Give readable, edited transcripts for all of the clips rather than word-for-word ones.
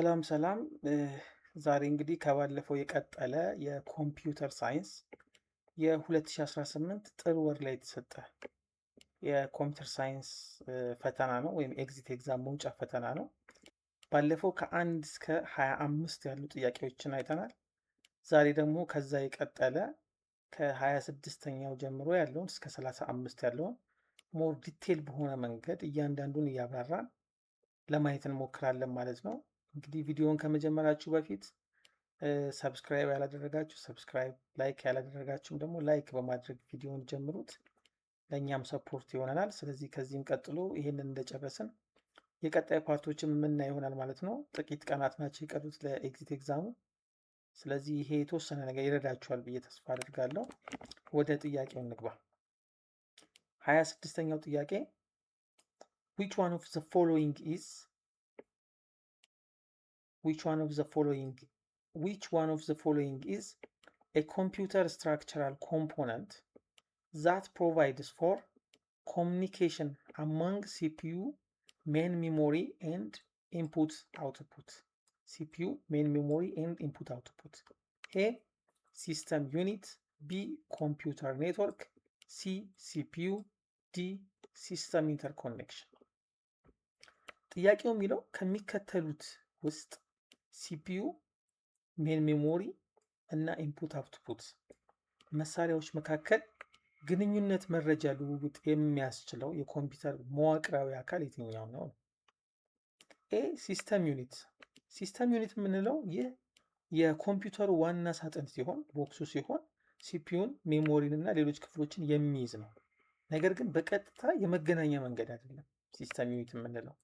ሰላም ሰላም ዛሬ እንግዲህ ከባለፈው የቀጠለ የኮምፒውተር ሳይንስ የ2018 ጥር ወር ላይ የተሰጠ የኮምፒውተር ሳይንስ ፈተና ነው ወይም ኤግዚት ኤግዛም መውጫ ፈተና ነው። ባለፈው ከ1 እስከ 25 ያሉ ጥያቄዎችን አይተናል። ዛሬ ደግሞ ከዛ የቀጠለ ከ26ኛው ጀምሮ ያለውን እስከ 35 ያለውን ሞር ዲቴል በሆነ መንገድ እያንዳንዱን እያብራራን ለማየት እንሞክራለን ማለት ነው። እንግዲህ ቪዲዮውን ከመጀመራችሁ በፊት ሰብስክራይብ ያላደረጋችሁ ሰብስክራይብ፣ ላይክ ያላደረጋችሁም ደግሞ ላይክ በማድረግ ቪዲዮውን ጀምሩት። ለእኛም ሰፖርት ይሆነናል። ስለዚህ ከዚህም ቀጥሎ ይህንን እንደጨረስን የቀጣይ ፓርቶችን የምናይ ይሆናል ማለት ነው። ጥቂት ቀናት ናቸው የቀሩት ለኤግዚት ኤግዛሙ። ስለዚህ ይሄ የተወሰነ ነገር ይረዳችኋል ብዬ ተስፋ አድርጋለሁ። ወደ ጥያቄው እንግባ። 26ኛው ጥያቄ which one of the following is a computer structural component that provides for communication among CPU, main memory and input output? CPU, main memory and input output. A. System unit. B. Computer network. C. CPU. D. System interconnection. ጥያቄው የሚለው ከሚከተሉት ውስጥ ሲፒዩ፣ ሜን ሜሞሪ እና ኢንፑት አውትፑት መሳሪያዎች መካከል ግንኙነት መረጃ ልውውጥ የሚያስችለው የኮምፒውተር መዋቅራዊ አካል የትኛው ነው? ኤ ሲስተም ዩኒት። ሲስተም ዩኒት የምንለው ይህ የኮምፒውተሩ ዋና ሳጥን ሲሆን ቦክሱ ሲሆን ሲፒዩን፣ ሜሞሪን እና ሌሎች ክፍሎችን የሚይዝ ነው። ነገር ግን በቀጥታ የመገናኛ መንገድ አይደለም ሲስተም ዩኒት የምንለው።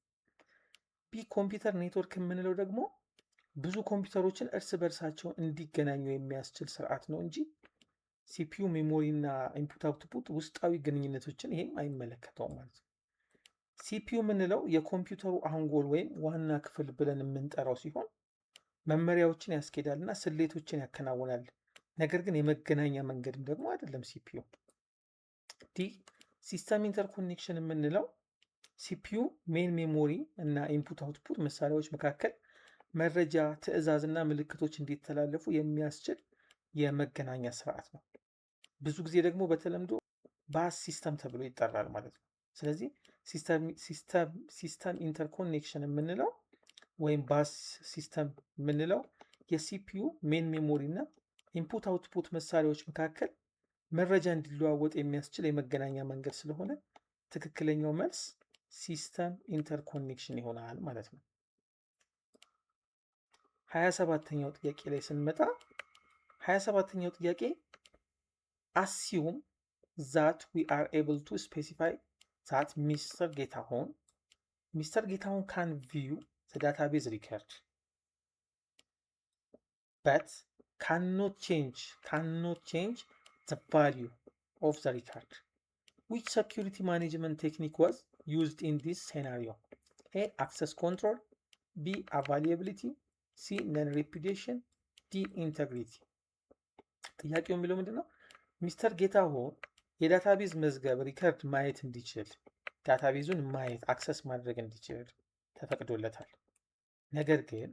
ቢ ኮምፒውተር ኔትወርክ የምንለው ደግሞ ብዙ ኮምፒውተሮችን እርስ በርሳቸው እንዲገናኙ የሚያስችል ስርዓት ነው እንጂ ሲፒዩ፣ ሜሞሪ እና ኢንፑት አውትፑት ውስጣዊ ግንኙነቶችን ይሄም አይመለከተውም ማለት ነው። ሲፒዩ የምንለው የኮምፒውተሩ አንጎል ወይም ዋና ክፍል ብለን የምንጠራው ሲሆን መመሪያዎችን ያስኬዳል እና ስሌቶችን ያከናውናል። ነገር ግን የመገናኛ መንገድም ደግሞ አይደለም ሲፒዩ። ዲ ሲስተም ኢንተርኮኔክሽን የምንለው ሲፒዩ፣ ሜን ሜሞሪ እና ኢንፑት አውትፑት መሳሪያዎች መካከል መረጃ፣ ትዕዛዝ እና ምልክቶች እንዲተላለፉ የሚያስችል የመገናኛ ስርዓት ነው። ብዙ ጊዜ ደግሞ በተለምዶ ባስ ሲስተም ተብሎ ይጠራል ማለት ነው። ስለዚህ ሲስተም ኢንተርኮኔክሽን የምንለው ወይም ባስ ሲስተም የምንለው የሲፒዩ፣ ሜን ሜሞሪ እና ኢንፑት አውትፑት መሳሪያዎች መካከል መረጃ እንዲለዋወጥ የሚያስችል የመገናኛ መንገድ ስለሆነ ትክክለኛው መልስ ሲስተም ኢንተርኮኔክሽን ይሆናል ማለት ነው። 27ኛው ጥያቄ ላይ ስንመጣ 27ኛው ጥያቄ assume that we are able to specify that Mr. Getahon can view the database record but cannot change the value of the record. Which security management technique was used in this scenario? A. Access control. B. Availability. C. Non-repudiation. D. Integrity. ጥያቄው የሚለው ምንድን ነው? ሚስተር ጌታሆን የዳታቤዝ መዝገብ ሪከርድ ማየት እንዲችል ዳታቤዙን ማየት አክሰስ ማድረግ እንዲችል ተፈቅዶለታል። ነገር ግን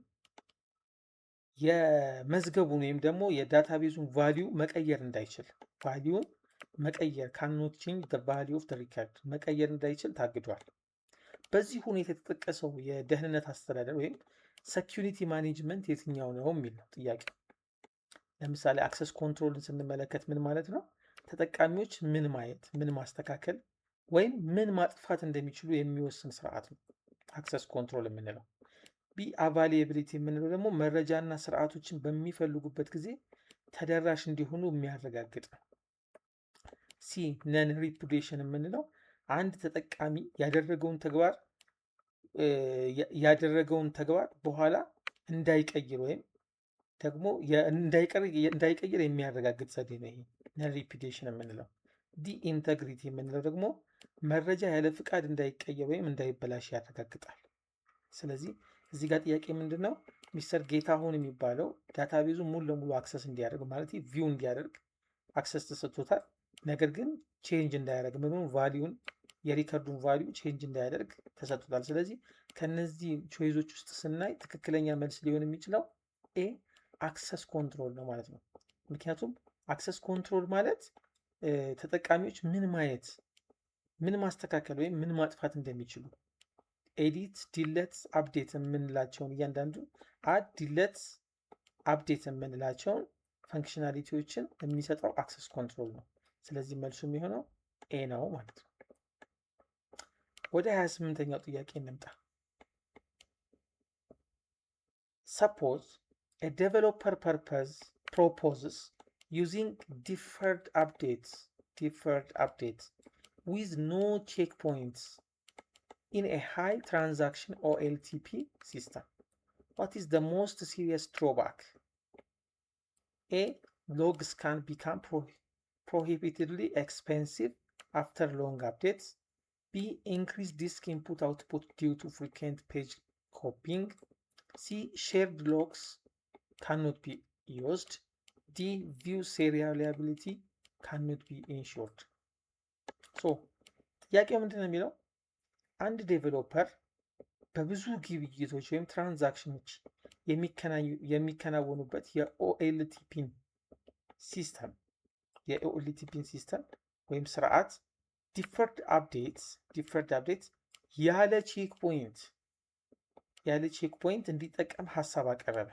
የመዝገቡን ወይም ደግሞ የዳታቤዙን ቫሊዩ መቀየር እንዳይችል ቫሊዩን መቀየር cannot change the value of the record መቀየር እንዳይችል ታግዷል። በዚህ ሁኔታ የተጠቀሰው የደህንነት አስተዳደር ወይም ሴኪዩሪቲ ማኔጅመንት የትኛው ነው የሚል ነው ጥያቄ። ለምሳሌ አክሰስ ኮንትሮልን ስንመለከት ምን ማለት ነው? ተጠቃሚዎች ምን ማየት፣ ምን ማስተካከል ወይም ምን ማጥፋት እንደሚችሉ የሚወስን ስርዓት ነው አክሰስ ኮንትሮል የምንለው። ቢ አቫይላቢሊቲ የምንለው ደግሞ መረጃና ስርዓቶችን በሚፈልጉበት ጊዜ ተደራሽ እንዲሆኑ የሚያረጋግጥ ነው። ሲ ነን ሪፑዲሽን የምንለው አንድ ተጠቃሚ ያደረገውን ተግባር በኋላ እንዳይቀይር ወይም ደግሞ እንዳይቀይር የሚያረጋግጥ ዘዴ ነው። ይሄ ነን ሪፑዲሽን የምንለው። ዲ ኢንተግሪቲ የምንለው ደግሞ መረጃ ያለ ፍቃድ እንዳይቀየር ወይም እንዳይበላሽ ያረጋግጣል። ስለዚህ እዚህ ጋር ጥያቄ ምንድን ነው? ሚስተር ጌታሆን የሚባለው ዳታቤዙ ሙሉ ለሙሉ አክሰስ እንዲያደርግ ማለት ቪው እንዲያደርግ አክሰስ ተሰጥቶታል። ነገር ግን ቼንጅ እንዳያደርግ ምንም ቫሊዩን የሪከርዱን ቫልዩ ቼንጅ እንዳያደርግ ተሰጥቶታል። ስለዚህ ከነዚህ ቾይዞች ውስጥ ስናይ ትክክለኛ መልስ ሊሆን የሚችለው ኤ አክሰስ ኮንትሮል ነው ማለት ነው። ምክንያቱም አክሰስ ኮንትሮል ማለት ተጠቃሚዎች ምን ማስተካከል ወይም ምን ማጥፋት እንደሚችሉ ኤዲት፣ ዲለት፣ አፕዴት የምንላቸውን እያንዳንዱ ዲለት፣ አፕዴት የምንላቸውን ፈንክሽናሊቲዎችን የሚሰጠው አክሰስ ኮንትሮል ነው። ስለዚህ መልሱ የሚሆነው ኤ ነው ማለት ነው። ወደ 28ኛው ጥያቄ እንምጣ። ሰፖዝ a developer proposes using deferred updates with no checkpoints in a high transaction OLTP system. What is the most serious drawback? A. Log scan become prohibitively expensive after long updates. B. Increase disk input output due to frequent page copying. C. Shared logs cannot be used. D. View serializability cannot be ensured. So ጥያቄው ምንድን ነው የሚለው አንድ ዴቨሎፐር በብዙ ግብይቶች ወይም ትራንዛክሽኖች የሚከናወኑበት የኦኤልቲፒን ሲስተም ወይም ስርዓት ዲፈርድ አፕዴትስ ያለ ቼክ ፖይንት እንዲጠቀም ሀሳብ አቀረበ።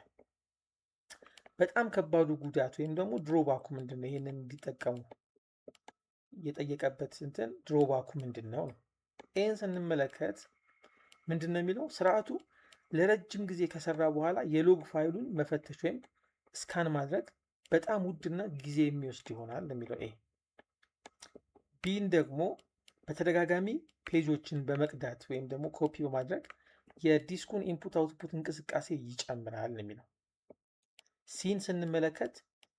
በጣም ከባዱ ጉዳት ወይም ደግሞ ድሮባኩ ምንድን ነው? ይህንን እንዲጠቀሙ የጠየቀበት ድሮባኩ ምንድን ነው? ይህን ስንመለከት ምንድን ነው የሚለው ስርዓቱ ለረጅም ጊዜ ከሰራ በኋላ የሎግ ፋይሉን መፈተሽ ወይም ስካን ማድረግ በጣም ውድና ጊዜ የሚወስድ ይሆናል የሚለው ኤ። ቢን ደግሞ በተደጋጋሚ ፔጆችን በመቅዳት ወይም ደግሞ ኮፒ በማድረግ የዲስኩን ኢንፑት አውትፑት እንቅስቃሴ ይጨምራል የሚለው። ሲን ስንመለከት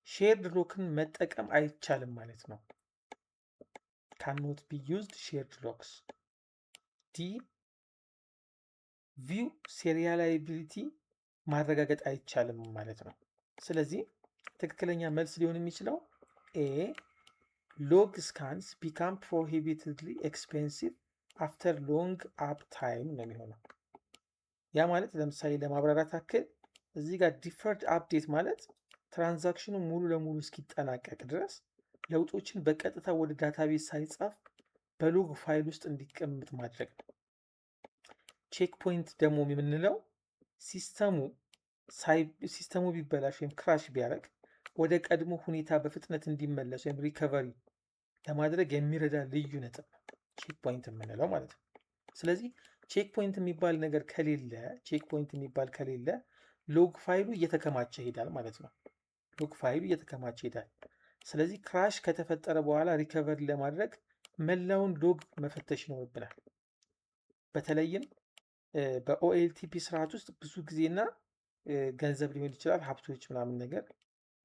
ሼርድ ሎክን መጠቀም አይቻልም ማለት ነው። cannot be used shared logs. ዲ ቪው ሴሪያላይቢሊቲ ማረጋገጥ አይቻልም ማለት ነው። ስለዚህ ትክክለኛ መልስ ሊሆን የሚችለው ኤ ሎግ ስካንስ ቢካም ፕሮሂቢቲድሊ ኤክስፔንሲቭ አፍተር ሎንግ አፕ ታይም ነው የሚሆነው። ያ ማለት ለምሳሌ ለማብራራት አክል እዚህ ጋር ዲፈርድ አፕዴት ማለት ትራንዛክሽኑ ሙሉ ለሙሉ እስኪጠናቀቅ ድረስ ለውጦችን በቀጥታ ወደ ዳታቤዝ ሳይጻፍ በሎግ ፋይል ውስጥ እንዲቀመጥ ማድረግ ነው። ቼክ ፖይንት ደግሞ የምንለው ሲስተሙ ቢበላሽ ወይም ክራሽ ቢያደርግ ወደ ቀድሞ ሁኔታ በፍጥነት እንዲመለስ ወይም ሪከቨሪ ለማድረግ የሚረዳ ልዩ ነጥብ ነው ቼክ ፖይንት የምንለው ማለት ነው። ስለዚህ ቼክ ፖይንት የሚባል ነገር ከሌለ ሎግ ፋይሉ እየተከማቸ ይሄዳል ማለት ነው። ስለዚህ ክራሽ ከተፈጠረ በኋላ ሪከቨሪ ለማድረግ መላውን ሎግ መፈተሽ ይኖርብናል። በተለይም በኦኤልቲፒ ስርዓት ውስጥ ብዙ ጊዜና ገንዘብ ሊሆን ይችላል፣ ሀብቶች ምናምን ነገር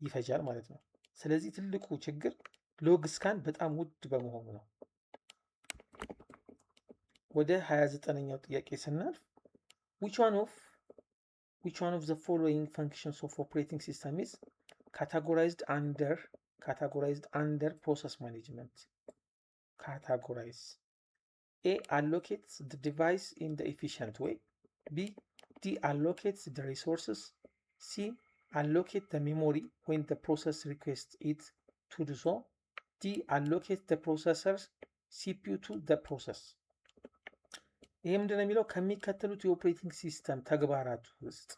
ይፈጃል ማለት ነው። ስለዚህ ትልቁ ችግር ሎግ ስካን በጣም ውድ በመሆኑ ነው። ወደ 29ኛው ጥያቄ ስናልፍ which one of the following functions of operating system is categorized under process management? A. Allocates the device in the efficient way. B. Deallocates the resources. C. Allocate the memory when the process requests it to do so. D. Allocate the processor's CPU to the process. ይህ ምንድነው የሚለው ከሚከተሉት የኦፕሬቲንግ ሲስተም ተግባራት ውስጥ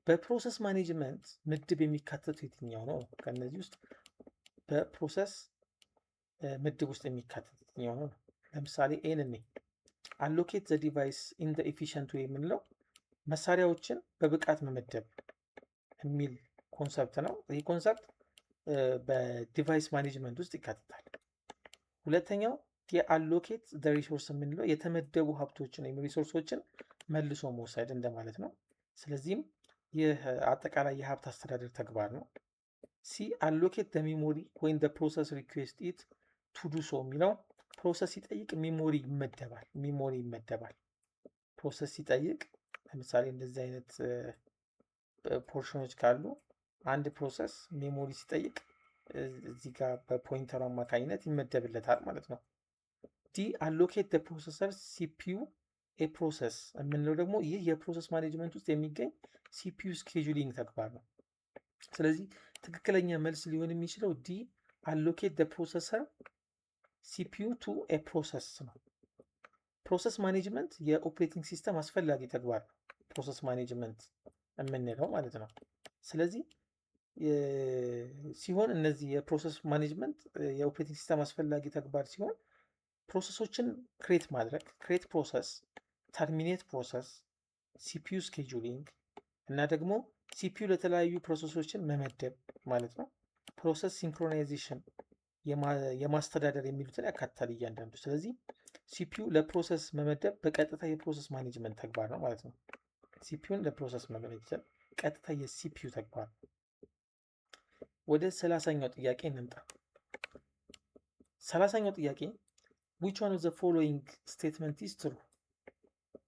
በፕሮሰስ ማኔጅመንት ምድብ የሚካተቱ የትኛው ነው? ከነዚህ ውስጥ በፕሮሰስ ምድብ ውስጥ የሚካተት የትኛው ነው? ለምሳሌ ኤን እኔ አሎኬት ዘ ዲቫይስ ኢን ዘ ኤፊሽንት ዌይ የምንለው መሳሪያዎችን በብቃት መመደብ የሚል ኮንሰፕት ነው። ይህ ኮንሰፕት በዲቫይስ ማኔጅመንት ውስጥ ይካተታል። ሁለተኛው የአሎኬት ዘ ሪሶርስ የምንለው የተመደቡ ሀብቶችን ወይም ሪሶርሶችን መልሶ መውሰድ እንደማለት ነው። ስለዚህም ይህ አጠቃላይ የሀብት አስተዳደር ተግባር ነው። ሲ አሎኬት ዘ ሜሞሪ ወይም ዘ ፕሮሰስ ሪኩዌስት ኢት ቱ ዱ ሶ የሚለው ፕሮሰስ ሲጠይቅ ሜሞሪ ይመደባል። ፕሮሰስ ሲጠይቅ ለምሳሌ እንደዚህ አይነት ፖርሽኖች ካሉ አንድ ፕሮሰስ ሜሞሪ ሲጠይቅ እዚህ ጋር በፖይንተሩ አማካኝነት ይመደብለታል ማለት ነው። ዲ አሎኬት ፕሮሰሰር ሲፒዩ ፕሮሰስ የምንለው ደግሞ ይህ የፕሮሰስ ማኔጅመንት ውስጥ የሚገኝ ሲፒዩ ስኬጁሊንግ ተግባር ነው። ስለዚህ ትክክለኛ መልስ ሊሆን የሚችለው ዲ አሎኬት ፕሮሰሰር ሲፒዩ ቱ ፕሮሰስ ነው። ፕሮሰስ ማኔጅመንት የኦፕሬቲንግ ሲስተም አስፈላጊ ተግባር ነው፣ ፕሮሰስ ማኔጅመንት የምንለው ማለት ነው። ስለዚህ ሲሆን እነዚህ የፕሮሰስ ማኔጅመንት የኦፕሬቲንግ ሲስተም አስፈላጊ ተግባር ሲሆን ፕሮሰሶችን ክሬት ማድረግ ክሬት ፕሮሰስ፣ ተርሚኔት ፕሮሰስ፣ ሲፒዩ ስኬጁሊንግ እና ደግሞ ሲፒዩ ለተለያዩ ፕሮሰሶችን መመደብ ማለት ነው። ፕሮሰስ ሲንክሮናይዜሽን የማስተዳደር የሚሉትን ያካትታል እያንዳንዱ። ስለዚህ ሲፒዩ ለፕሮሰስ መመደብ በቀጥታ የፕሮሰስ ማኔጅመንት ተግባር ነው ማለት ነው። ሲፒዩን ለፕሮሰስ መመደብ ቀጥታ የሲፒዩ ተግባር ነው። ወደ 30ኛው ጥያቄ እንምጣ። 30ኛው ጥያቄ which one of the following statement is true?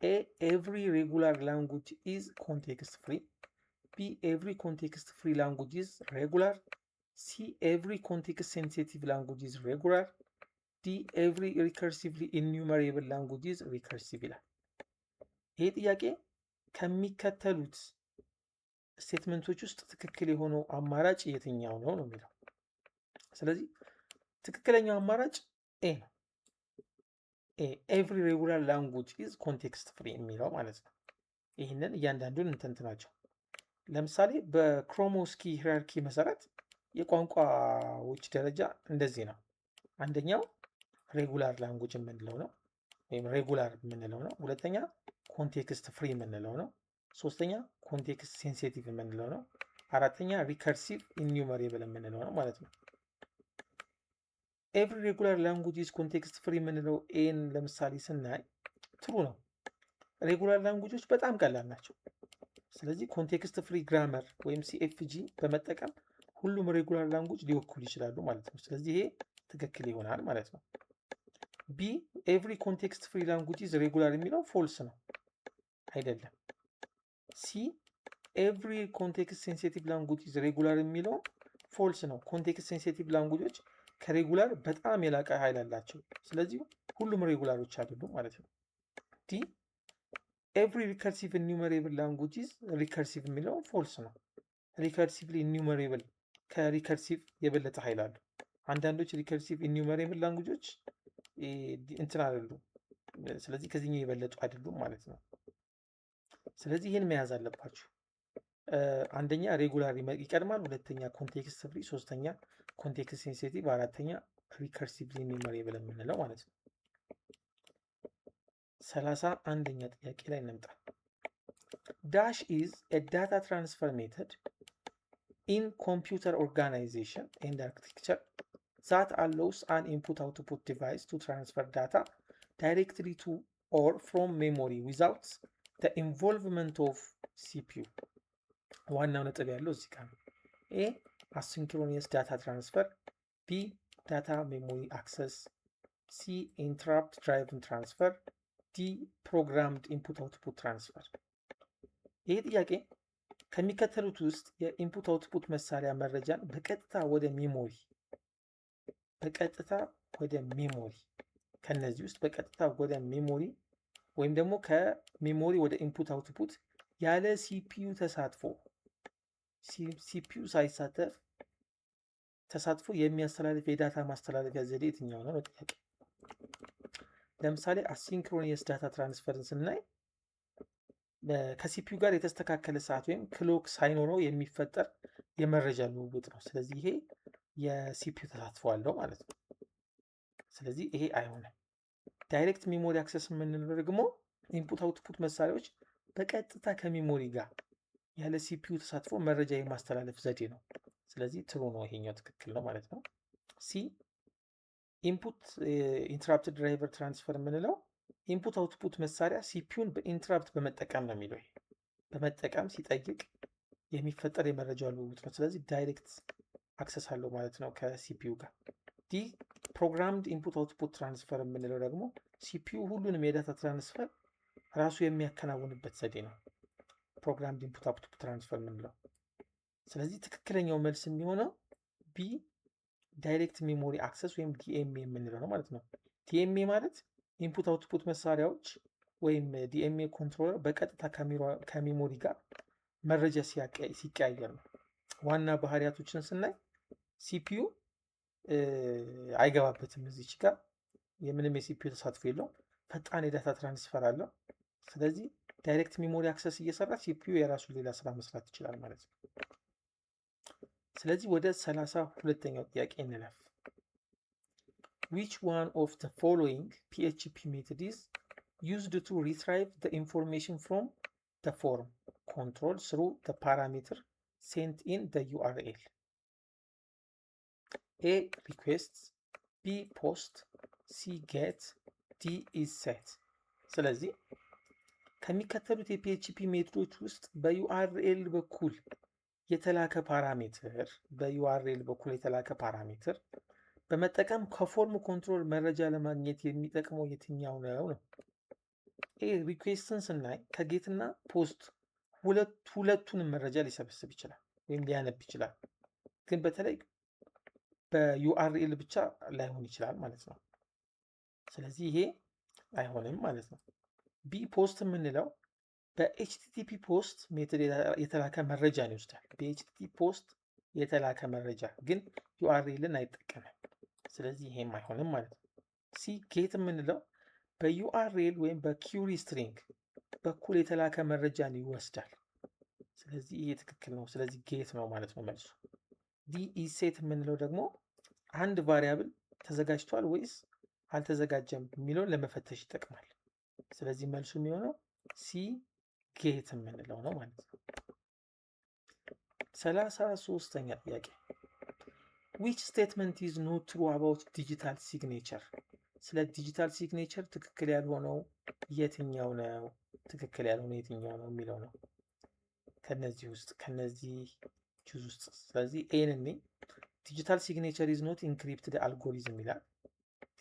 A. Every regular language is context free. B. Every context free language is regular. C. Every context sensitive language is regular. D. Every recursively enumerable language is recursive ይላል። ይህ ጥያቄ ከሚከተሉት ስቴትመንቶች ውስጥ ትክክል የሆነው አማራጭ የትኛው ነው ነው የሚለው። ስለዚህ ትክክለኛው አማራጭ ኤ ነው። ኤቭሪ ሬጉላር ላንጉጅ ኢዝ ኮንቴክስት ፍሪ የሚለው ማለት ነው። ይህንን እያንዳንዱን እንትናቸው። ለምሳሌ በክሮሞስኪ ሂራርኪ መሰረት የቋንቋዎች ደረጃ እንደዚህ ነው። አንደኛው ሬጉላር ላንጉጅ የምንለው ነው ወይም ሬጉላር የምንለው ነው። ሁለተኛ ኮንቴክስት ፍሪ የምንለው ነው። ሶስተኛ ኮንቴክስት ሴንሲቲቭ የምንለው ነው። አራተኛ ሪከርሲቭ ኢኒዩመሬብል የምንለው ነው ማለት ነው። ኤቭሪ ሬጉላር ላንጉጅ ኢዝ ኮንቴክስት ፍሪ የምንለው ኤን ለምሳሌ ስናይ ትሩ ነው። ሬጉላር ላንጉጆች በጣም ቀላል ናቸው። ስለዚህ ኮንቴክስት ፍሪ ግራመር ወይም ሲኤፍጂ በመጠቀም ሁሉም ሬጉላር ላንጉጅ ሊወክሉ ይችላሉ ማለት ነው። ስለዚህ ይሄ ትክክል ይሆናል ማለት ነው። ቢ ኤቭሪ ኮንቴክስት ፍሪ ላንጉጅ ኢዝ ሬጉላር የሚለው ፎልስ ነው፣ አይደለም። ሲ ኤቭሪ ኮንቴክስት ሴንሲቲቭ ላንጉጅ ኢዝ ሬጉላር የሚለው ፎልስ ነው። ኮንቴክስት ሴንሲቲቭ ላንጉጆች ከሬጉላር በጣም የላቀ ኃይል አላቸው። ስለዚህ ሁሉም ሬጉላሮች አይደሉም ማለት ነው። ዲ ኤቭሪ ሪከርሲቭ ኢኒዩመሬብል ላንጉጅ ኢዝ ሪከርሲቭ የሚለው ፎልስ ነው። ሪከርሲቭሊ ኢኒዩመሬብል ከሪከርሲቭ የበለጠ ኃይል አለው። አንዳንዶች ሪከርሲቭ ኢኒዩመሬብል ላንጉጆች እንትን አይደሉም። ስለዚህ ከዚህኛው የበለጡ አይደሉም ማለት ነው። ስለዚህ ይህን መያዝ አለባችሁ። አንደኛ ሬጉላር ይቀድማል፣ ሁለተኛ ኮንቴክስት ፍሪ፣ ሶስተኛ ኮንቴክስት ሴንሲቲቭ፣ አራተኛ ሪከርሲቭሊ ኢኒዩመሬብል የምንለው ማለት ነው። 31ኛ ጥያቄ ላይ እንምጣ። ዳሽ ኢዝ ኤ ዳታ ትራንስፈር ሜተድ ኢን ኮምፒውተር ኦርጋናይዜሽን ኤንድ አርኪቴክቸር ዛት አሎውስ አን ኢንፑት አውትፑት ዲቫይስ ቱ ትራንስፈር ዳታ ዳይሬክትሊ ቱ ኦር ፍሮም ሜሞሪ ዊዛውት ዘ ኢንቮልቭመንት ኦፍ ሲፒዩ። ዋናው ነጥብ ያለው እዚህ ጋር ነው። ኤ አሲንክሮኒየስ ዳታ ትራንስፈር፣ ቢ ዳታ ሜሞሪ አክሰስ፣ ሲ ኢንተራፕት ድራይቭን ትራንስፈር፣ ዲ ፕሮግራምድ ኢንፑት አውትፑት ትራንስፈር። ይህ ጥያቄ ከሚከተሉት ውስጥ የኢንፑት አውትፑት መሳሪያ መረጃን በቀጥታ ወደ ሜሞሪ ከነዚህ ውስጥ በቀጥታ ወደ ሜሞሪ ወይም ደግሞ ከሜሞሪ ወደ ኢንፑት አውትፑት ያለ ሲፒዩ ተሳትፎ ሲፒዩ ሳይሳተፍ ተሳትፎ የሚያስተላልፍ የዳታ ማስተላለፊያ ዘዴ የትኛው ነው ጥያቄ። ለምሳሌ አሲንክሮኒየስ ዳታ ትራንስፈርን ስናይ ከሲፒዩ ጋር የተስተካከለ ሰዓት ወይም ክሎክ ሳይኖረው የሚፈጠር የመረጃ ልውውጥ ነው። ስለዚህ ይሄ የሲፒዩ ተሳትፎ አለው ማለት ነው። ስለዚህ ይሄ አይሆንም። ዳይሬክት ሜሞሪ አክሰስ የምንለው ደግሞ ኢንፑት አውትፑት መሳሪያዎች በቀጥታ ከሜሞሪ ጋር ያለ ሲፒዩ ተሳትፎ መረጃ የማስተላለፍ ዘዴ ነው። ስለዚህ ትሩ ነው፣ ይሄኛው ትክክል ነው ማለት ነው። ሲ ኢንፑት ኢንተራፕትድ ድራይቨር ትራንስፈር የምንለው ኢንፑት አውትፑት መሳሪያ ሲፒዩን በኢንተራፕት በመጠቀም ነው የሚለው። በመጠቀም ሲጠይቅ የሚፈጠር የመረጃ ልውውጥ ነው። ስለዚህ ዳይሬክት አክሰስ አለው ማለት ነው ከሲፒዩ ጋር። ዲ ፕሮግራምድ ኢንፑት አውትፑት ትራንስፈር የምንለው ደግሞ ሲፒዩ ሁሉንም የዳታ ትራንስፈር ራሱ የሚያከናውንበት ዘዴ ነው፣ ፕሮግራምድ ኢንፑት አውትፑት ትራንስፈር የምንለው። ስለዚህ ትክክለኛው መልስ የሚሆነው ቢ ዳይሬክት ሜሞሪ አክሰስ ወይም ዲኤምኤ የምንለው ነው ማለት ነው። ዲኤምኤ ማለት ኢንፑት አውትፑት መሳሪያዎች ወይም ዲኤምኤ ኮንትሮለር በቀጥታ ከሜሞሪ ጋር መረጃ ሲቀያየር ነው። ዋና ባህሪያቶችን ስናይ ሲፒዩ አይገባበትም። እዚች ጋር የምንም የሲፒዩ ተሳትፎ የለውም። ፈጣን የዳታ ትራንስፈር አለው። ስለዚህ ዳይሬክት ሜሞሪ አክሰስ እየሰራ ሲፒዩ የራሱን ሌላ ስራ መስራት ይችላል ማለት ነው። ስለዚህ ወደ 32ኛው ጥያቄ እንለፍ። Which one of the following PHP method is used to retrieve the information from the form control through the parameter sent in the URL? A. requests, B. post, C. get, D. is set። ስለዚህ ከሚከተሉት የፒኤችፒ ሜትዶች ውስጥ በዩአርኤል በኩል የተላከ ፓራሜትር በመጠቀም ከፎርም ኮንትሮል መረጃ ለማግኘት የሚጠቅመው የትኛው ነው? ኤ ሪኩዌስትን ስናይ ከጌትና ፖስት ሁለቱንም መረጃ ሊሰበስብ ይችላል ወይም ሊያነብ ይችላል። ግን በተለይ በዩአርኤል ብቻ ላይሆን ይችላል ማለት ነው። ስለዚህ ይሄ አይሆንም ማለት ነው። ቢ ፖስት የምንለው በኤችቲቲፒ ፖስት ሜትድ የተላከ መረጃን ይወስዳል። በኤችቲቲፒ ፖስት የተላከ መረጃ ግን ዩአርኤልን አይጠቀምም። ስለዚህ ይሄም አይሆንም ማለት ነው። ሲ ጌት የምንለው በዩአርኤል ወይም በኪውሪ ስትሪንግ በኩል የተላከ መረጃን ይወስዳል። ስለዚህ ይሄ ትክክል ነው። ስለዚህ ጌት ነው ማለት ነው መልሱ። ዲ ኢሴት የምንለው ደግሞ አንድ ቫሪያብል ተዘጋጅቷል ወይስ አልተዘጋጀም የሚለውን ለመፈተሽ ይጠቅማል። ስለዚህ መልሱ የሚሆነው ሲ ጌት የምንለው ነው ማለት ነው። 33ኛ ጥያቄ which statement is not true about digital signature? ስለ ዲጂታል ሲግኔቸር ትክክል ያልሆነው የትኛው ነው? ትክክል ያልሆነው የትኛው ነው የሚለው ነው ከነዚህ ቹዝ ውስጥ። ስለዚህ ኤን እኔ ዲጂታል ሲግኔቸር ኢዝ ኖት ኢንክሪፕትድ አልጎሪዝም ይላል።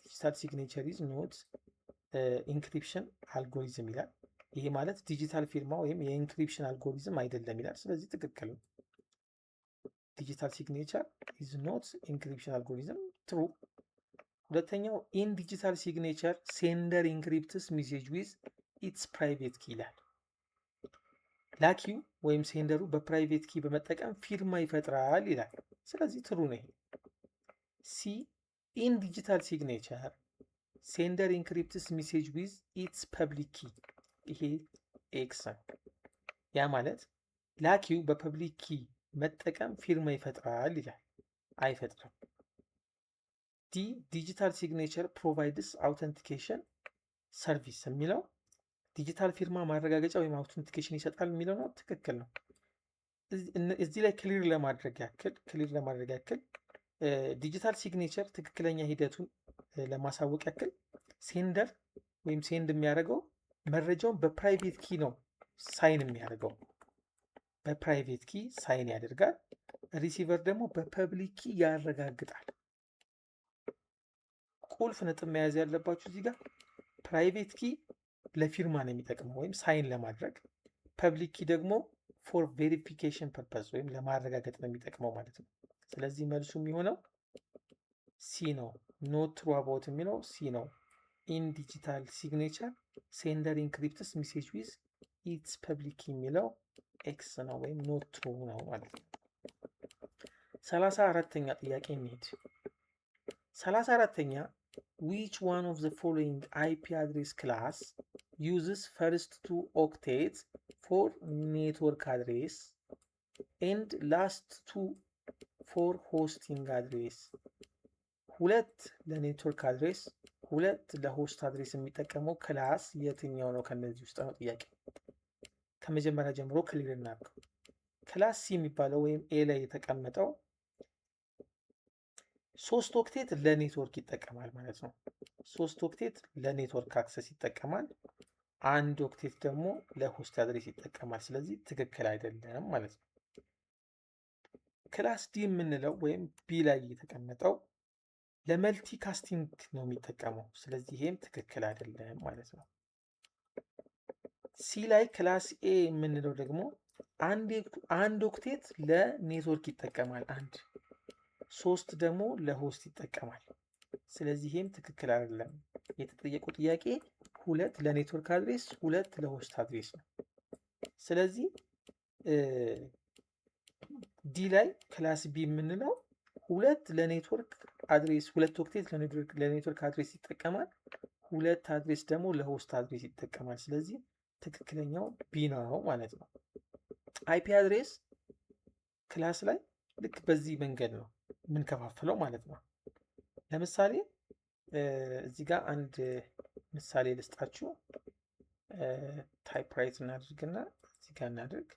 ዲጂታል ሲግኔቸር ኢዝ ኖት ኢንክሪፕሽን አልጎሪዝም ይላል። ይሄ ማለት ዲጂታል ፊርማ ወይም የኢንክሪፕሽን አልጎሪዝም አይደለም ይላል። ስለዚህ ትክክል ነው። ዲጂታል ሲግኔቸር ኢዝ ኖት ኢንክሪፕሽን አልጎሪዝም ትሩ። ሁለተኛው ኢን ዲጂታል ሲግኔቸር ሴንደር ኢንክሪፕትስ ሜሴጅ ዊዝ ኢትስ ፕራይቬት ኪ ይላል። ላኪው ወይም ሴንደሩ በፕራይቬት ኪ በመጠቀም ፊርማ ይፈጥራል ይላል። ስለዚህ ትሩ ነው ይሄ። ሲ ኢን ዲጂታል ሲግኔቸር ሴንደር ኢንክሪፕትስ ሜሴጅ ዊዝ ኢትስ ፐብሊክ ኪ፣ ይሄ ኤክስ ነው። ያ ማለት ላኪው በፐብሊክ ኪ መጠቀም ፊርማ ይፈጥራል ይላል። አይፈጥርም። ዲ ዲጂታል ሲግኔቸር ፕሮቫይድስ አውተንቲኬሽን ሰርቪስ የሚለው ዲጂታል ፊርማ ማረጋገጫ ወይም አውተንቲኬሽን ይሰጣል የሚለው ነው። ትክክል ነው። እዚህ ላይ ክሊር ለማድረግ ያክል ዲጂታል ሲግኔቸር ትክክለኛ ሂደቱን ለማሳወቅ ያክል ሴንደር ወይም ሴንድ የሚያደርገው መረጃውን በፕራይቬት ኪ ነው ሳይን የሚያደርገው። በፕራይቬት ኪ ሳይን ያደርጋል። ሪሲቨር ደግሞ በፐብሊክ ኪ ያረጋግጣል። ቁልፍ ነጥብ መያዝ ያለባችሁ እዚህ ጋር ፕራይቬት ኪ ለፊርማ ነው የሚጠቅመው ወይም ሳይን ለማድረግ፣ ፐብሊክ ኪ ደግሞ ፎር ቬሪፊኬሽን ፐርፐስ ወይም ለማረጋገጥ ነው የሚጠቅመው ማለት ነው። ስለዚህ መልሱ የሚሆነው ሲ ነው። ኖት ትሩ አባውት የሚለው ሲ ነው። ኢን ዲጂታል ሲግኔቸር ሴንደር ኢንክሪፕትስ ሜሴጅ ዊዝ ኢትስ ፐብሊክ ኪ የሚለው ኤክስ ነው ወይም ኖት ትሩ ነው ማለት ነው። 34ኛ ጥያቄ እንሂድ። 34ኛ which one of the following IP address class uses first two octets for network address and last two for hosting address? ሁለት ለኔትወርክ አድሬስ ሁለት ለሆስት አድሬስ የሚጠቀመው ክላስ የትኛው ነው? ከነዚህ ውስጥ ነው ጥያቄ። ከመጀመሪያ ጀምሮ ክሊር እናድርገው። ክላስ ሲ የሚባለው ወይም ኤ ላይ የተቀመጠው 3 ኦክቴት ለኔትወርክ ይጠቀማል ማለት ነው። 3 ኦክቴት ለኔትወርክ አክሰስ ይጠቀማል። 1 ኦክቴት ደግሞ ለሆስት አድሬስ ይጠቀማል። ስለዚህ ትክክል አይደለም ማለት ነው። ክላስ ዲ የምንለው ወይም ቢ ላይ የተቀመጠው ለመልቲ ካስቲንግ ነው የሚጠቀመው። ስለዚህ ይሄም ትክክል አይደለም ማለት ነው። ሲ ላይ ክላስ ኤ የምንለው ደግሞ አንድ ኦክቴት ለኔትወርክ ይጠቀማል። 3 ደግሞ ለሆስት ይጠቀማል። ስለዚህ ይሄም ትክክል አይደለም። የተጠየቀው ጥያቄ 2 ለኔትወርክ አድሬስ 2 ለሆስት አድሬስ ነው። ስለዚህ ዲ ላይ ክላስ ቢ የምንለው 2 ለኔትወርክ አድሬስ 2 ኦክቴት ለኔትወርክ አድሬስ ይጠቀማል፣ 2 አድሬስ ደግሞ ለሆስት አድሬስ ይጠቀማል። ስለዚህ ትክክለኛው ቢ ነው ማለት ነው። አይፒ አድሬስ ክላስ ላይ ልክ በዚህ መንገድ ነው የምንከፋፍለው ማለት ነው። ለምሳሌ እዚህ ጋር አንድ ምሳሌ ልስጣችሁ። ታይፕራይት እናድርግና እዚህ ጋር እናድርግ።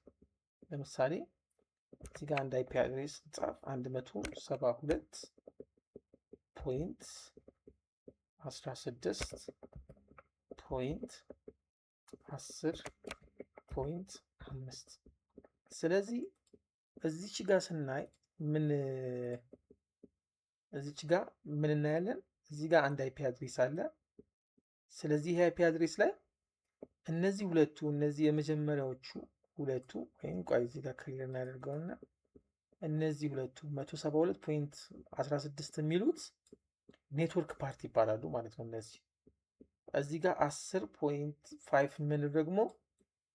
ለምሳሌ እዚህ ጋር አንድ አይፒ አድሬስ ጻፍ 172.16.10.5 ስለዚህ እዚች ጋር ስናይ እዚች ጋር ምን እናያለን? እዚህ ጋር አንድ አይፒ አድሬስ አለ። ስለዚህ ይሄ አይፒ አድሬስ ላይ እነዚህ ሁለቱ የመጀመሪያዎቹ ሁለቱ ወይም ቆይ እዚህ ጋር ክሊር እናደርገውና እነዚህ ሁለቱ 172.16 የሚሉት ኔትወርክ ፓርት ይባላሉ ማለት ነው። እነዚህ እዚህ ጋር 10.5 የምንለው ደግሞ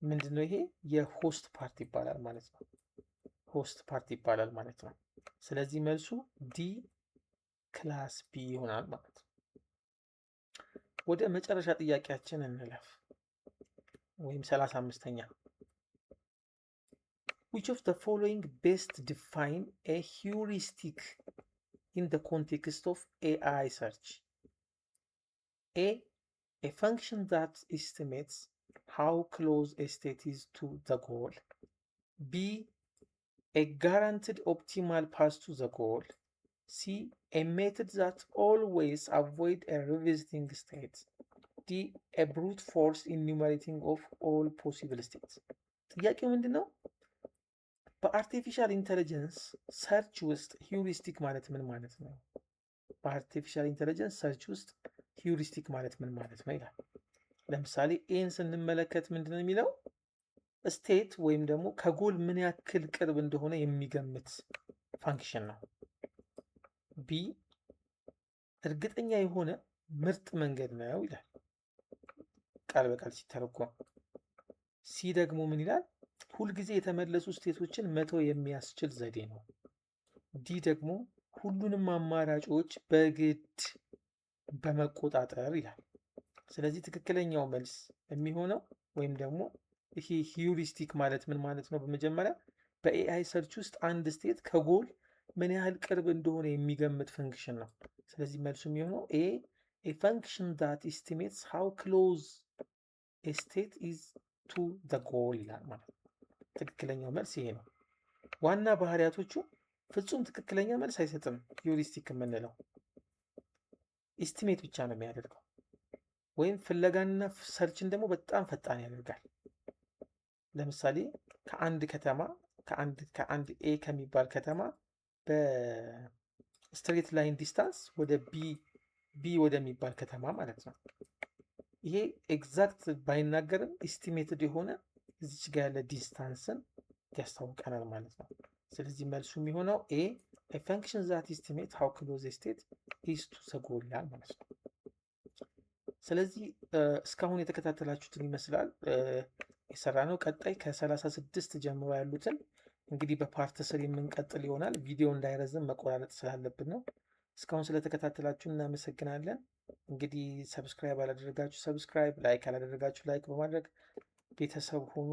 ምንድነው? ይሄ የሆስት ፓርት ይባላል ማለት ነው። ሆስት ፓርት ይባላል ማለት ነው። ስለዚህ መልሱ ዲ ክላስ ቢ ይሆናል ማለት ነው። ወደ መጨረሻ ጥያቄያችን እንለፍ፣ ወይም 35ኛ which of the following best define a heuristic in the context of AI search? A function that estimates how close a state is to the goal. B, a guaranteed optimal path to the goal. C, a method that always avoid a revisiting state. D, a brute force enumerating of all possible states. ጥያቄው ምንድን ነው? በአርቲፊሻል ኢንተለጀንስ ሰርች ውስጥ ሂውሪስቲክ ማለት ምን ማለት ነው? በአርቲፊሻል ኢንተለጀንስ ሰርች ውስጥ ሂውሪስቲክ ማለት ምን ማለት ነው ይላል። ለምሳሌ ኤን ስንመለከት ምንድን ነው የሚለው? ስቴት ወይም ደግሞ ከጎል ምን ያክል ቅርብ እንደሆነ የሚገምት ፋንክሽን ነው። ቢ እርግጠኛ የሆነ ምርጥ መንገድ ነው ይላል ቃል በቃል ሲተረጎም። ሲ ደግሞ ምን ይላል? ሁልጊዜ የተመለሱ ስቴቶችን መተው የሚያስችል ዘዴ ነው። ዲ ደግሞ ሁሉንም አማራጮች በግድ በመቆጣጠር ይላል። ስለዚህ ትክክለኛው መልስ የሚሆነው ወይም ደግሞ ይሄ ሂውሪስቲክ ማለት ምን ማለት ነው? በመጀመሪያ በኤአይ ሰርች ውስጥ አንድ ስቴት ከጎል ምን ያህል ቅርብ እንደሆነ የሚገምት ፈንክሽን ነው። ስለዚህ መልሱ የሚሆነው ኤ ፈንክሽን ዳት ኤስቲሜትስ ሃው ክሎዝ ኤ ስቴት ኢዝ ቱ ዘ ጎል ይላል ማለት ነው። ትክክለኛው መልስ ይሄ ነው። ዋና ባህሪያቶቹ ፍጹም ትክክለኛ መልስ አይሰጥም። ሂውሪስቲክ የምንለው ኤስቲሜት ብቻ ነው የሚያደርገው፣ ወይም ፍለጋንና ሰርችን ደግሞ በጣም ፈጣን ያደርጋል። ለምሳሌ ከአንድ ከተማ ከአንድ ኤ ከሚባል ከተማ በስትሬት ላይን ዲስታንስ ወደ ቢ ወደሚባል ከተማ ማለት ነው። ይሄ ኤግዛክት ባይናገርም ኤስቲሜትድ የሆነ እዚች ጋር ያለ ዲስታንስን ያስታውቀናል ማለት ነው። ስለዚህ መልሱ የሚሆነው ኤ ፈንክሽን ዛት ኤስቲሜት ሃው ክሎዝ ስቴት ኢዝ ቱ ዘ ጎል ይላል ማለት ነው። ስለዚህ እስካሁን የተከታተላችሁትን ይመስላል የሰራ ነው። ቀጣይ ከ36 ጀምሮ ያሉትን እንግዲህ በፓርት ስር የምንቀጥል ይሆናል። ቪዲዮ እንዳይረዝም መቆራረጥ ስላለብን ነው። እስካሁን ስለተከታተላችሁ እናመሰግናለን። እንግዲህ ሰብስክራይብ አላደረጋችሁ ሰብስክራይብ፣ ላይክ አላደረጋችሁ ላይክ በማድረግ ቤተሰብ ሁኑ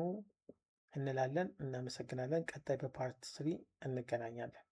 እንላለን። እናመሰግናለን። ቀጣይ በፓርት 3 እንገናኛለን።